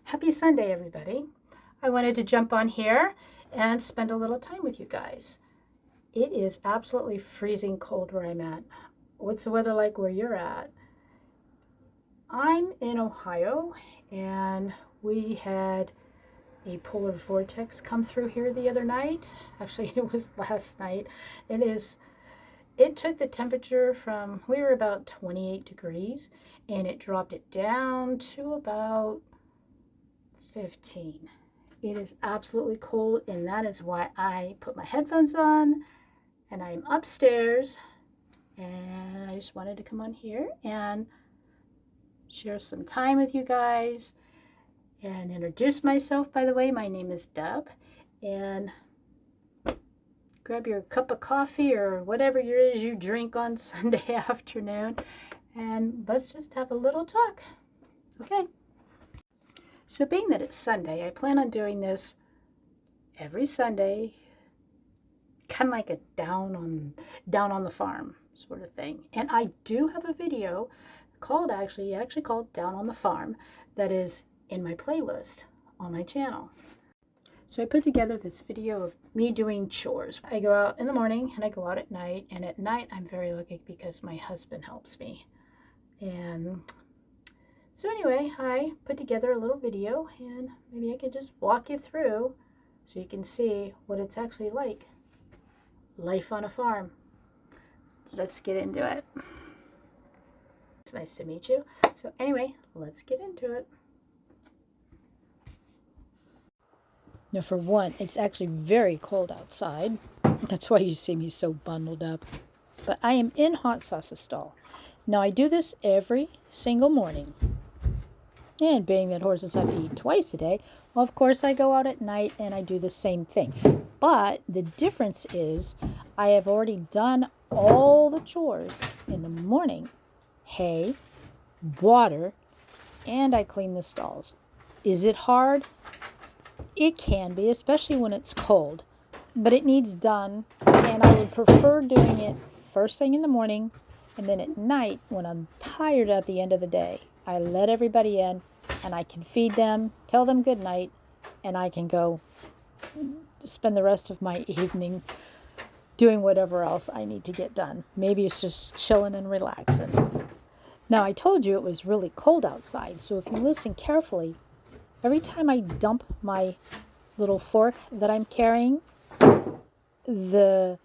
Happy Sunday, everybody. I wanted to jump on here and spend a little time with you guys. It is absolutely freezing cold where I'm at. What's the weather like where you're at? I'm in Ohio, and we had a polar vortex come through here the other night. Actually, it was last night. It took the temperature from, we were about 28 degrees, and it dropped it down to about 15. It is absolutely cold, and that is why I put my headphones on and I'm upstairs, and I just wanted to come on here and share some time with you guys and introduce myself. By the way, my name is Deb, and grab your cup of coffee or whatever it is you drink on Sunday afternoon, and let's just have a little talk. Okay. So being that it's Sunday, I plan on doing this every Sunday, kind of like a down on the farm sort of thing. And I do have a video called actually called Down on the Farm that is in my playlist on my channel. So I put together this video of me doing chores. I go out in the morning and I go out at night, and at night I'm very lucky because my husband helps me. And so anyway, I put together a little video, and maybe I could just walk you through so you can see what it's actually like. Life on a farm. Let's get into it. It's nice to meet you. So anyway, let's get into it. Now for one, it's actually very cold outside. That's why you see me so bundled up. But I am in hot sauce's stall. Now I do this every single morning. And being that horses have to eat twice a day, well, of course I go out at night and I do the same thing. But the difference is I have already done all the chores in the morning. Hay, water, and I clean the stalls. Is it hard? It can be, especially when it's cold. But it needs done, and I would prefer doing it first thing in the morning, and then at night when I'm tired at the end of the day. I let everybody in, and I can feed them, tell them good night, and I can go spend the rest of my evening doing whatever else I need to get done. Maybe it's just chilling and relaxing. Now, I told you it was really cold outside, so if you listen carefully, every time I dump my little fork that I'm carrying, it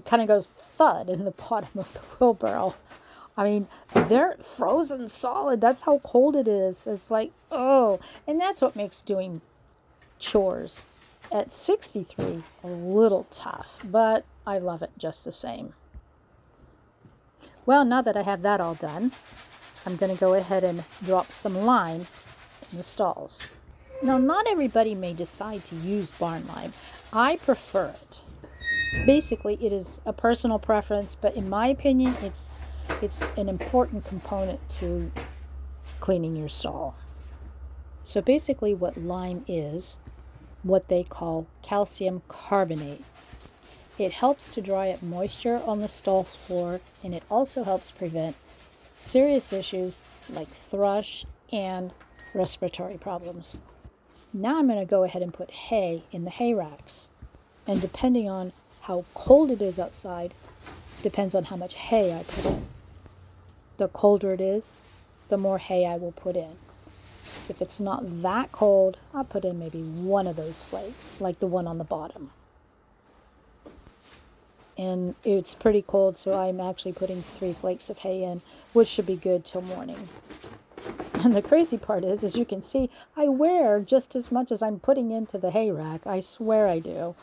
kind of goes thud in the bottom of the wheelbarrow. I mean, they're frozen solid. That's how cold it is. It's like, oh. And that's what makes doing chores at 63 a little tough. But I love it just the same. Well, now that I have that all done, I'm going to go ahead and drop some lime in the stalls. Now, not everybody may decide to use barn lime. I prefer it. Basically, it is a personal preference, but in my opinion, it's an important component to cleaning your stall. So basically what lime is, what they call calcium carbonate. It helps to dry up moisture on the stall floor, and it also helps prevent serious issues like thrush and respiratory problems. Now I'm going to go ahead and put hay in the hay racks. And depending on how cold it is outside, depends on how much hay I put in. The colder it is, the more hay I will put in. If it's not that cold, I'll put in maybe one of those flakes, like the one on the bottom. And it's pretty cold, so I'm actually putting 3 flakes of hay in, which should be good till morning. And the crazy part is, as you can see, I wear just as much as I'm putting into the hay rack. I swear I do.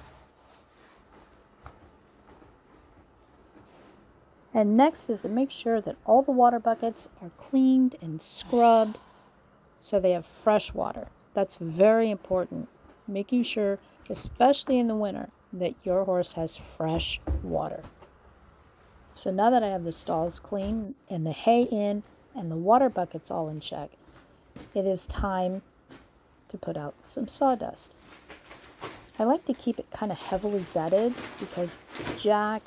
And next is to make sure that all the water buckets are cleaned and scrubbed so they have fresh water. That's very important. Making sure, especially in the winter, that your horse has fresh water. So now that I have the stalls clean and the hay in and the water buckets all in check, it is time to put out some sawdust. I like to keep it kind of heavily bedded because Jack,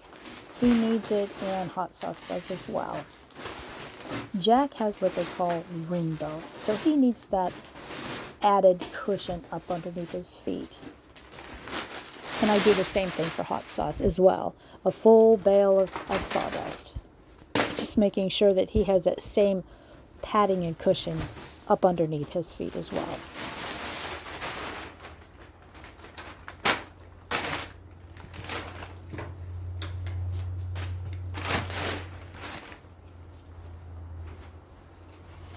he needs it, and hot sauce does as well. Jack has what they call rainbow, so he needs that added cushion up underneath his feet. And I do the same thing for hot sauce as well. A full bale of sawdust. Just making sure that he has that same padding and cushion up underneath his feet as well.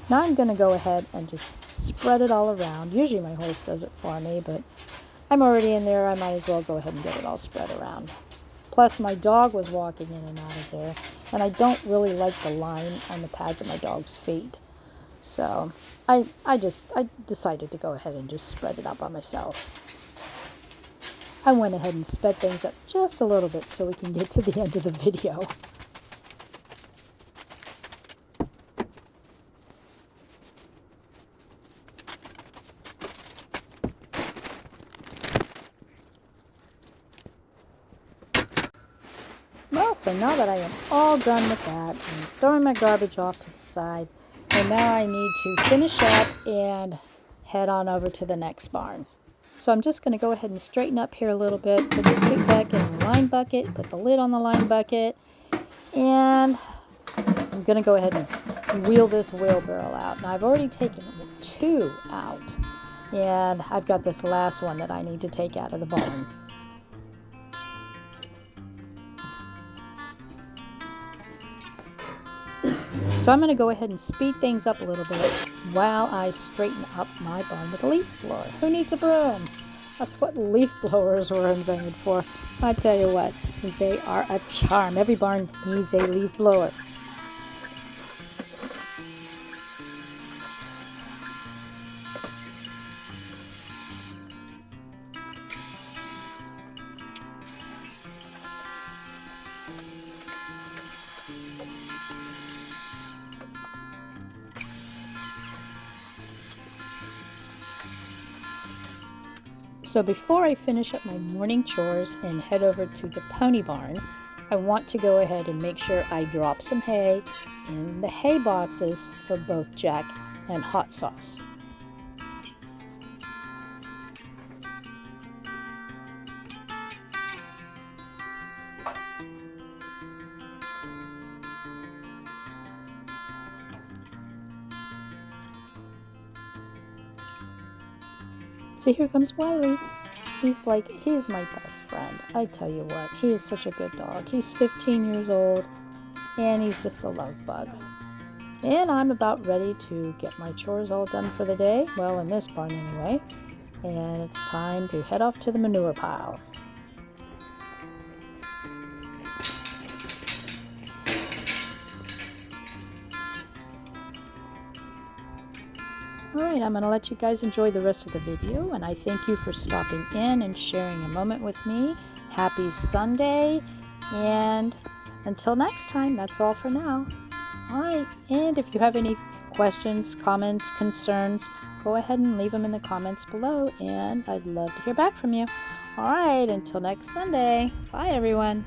Now I'm going to go ahead and just spread it all around. Usually my horse does it for me, but I'm already in there. I might as well go ahead and get it all spread around. Plus my dog was walking in and out of there, and I don't really like the line on the pads of my dog's feet. So I decided to go ahead and just spread it out by myself. I went ahead and sped things up just a little bit so we can get to the end of the video. Well, so now that I am all done with that, I'm throwing my garbage off to the side, and now I need to finish up and head on over to the next barn. So I'm just going to go ahead and straighten up here a little bit, put the scoop back in the line bucket, put the lid on the line bucket, and I'm going to go ahead and wheel this wheelbarrow out. Now I've already taken 2 out, and I've got this last one that I need to take out of the barn. So I'm going to go ahead and speed things up a little bit while I straighten up my barn with a leaf blower. Who needs a broom? That's what leaf blowers were invented for. I tell you what, they are a charm. Every barn needs a leaf blower. So before I finish up my morning chores and head over to the pony barn, I want to go ahead and make sure I drop some hay in the hay boxes for both Jack and Hot Sauce. So here comes Wiley. He's my best friend. I tell you what, he is such a good dog. He's 15 years old, and he's just a love bug. And I'm about ready to get my chores all done for the day. Well, in this barn anyway. And it's time to head off to the manure pile. Alright, I'm going to let you guys enjoy the rest of the video, and I thank you for stopping in and sharing a moment with me. Happy Sunday, and until next time, that's all for now. Alright, and if you have any questions, comments, concerns, go ahead and leave them in the comments below, and I'd love to hear back from you. Alright, until next Sunday, bye everyone.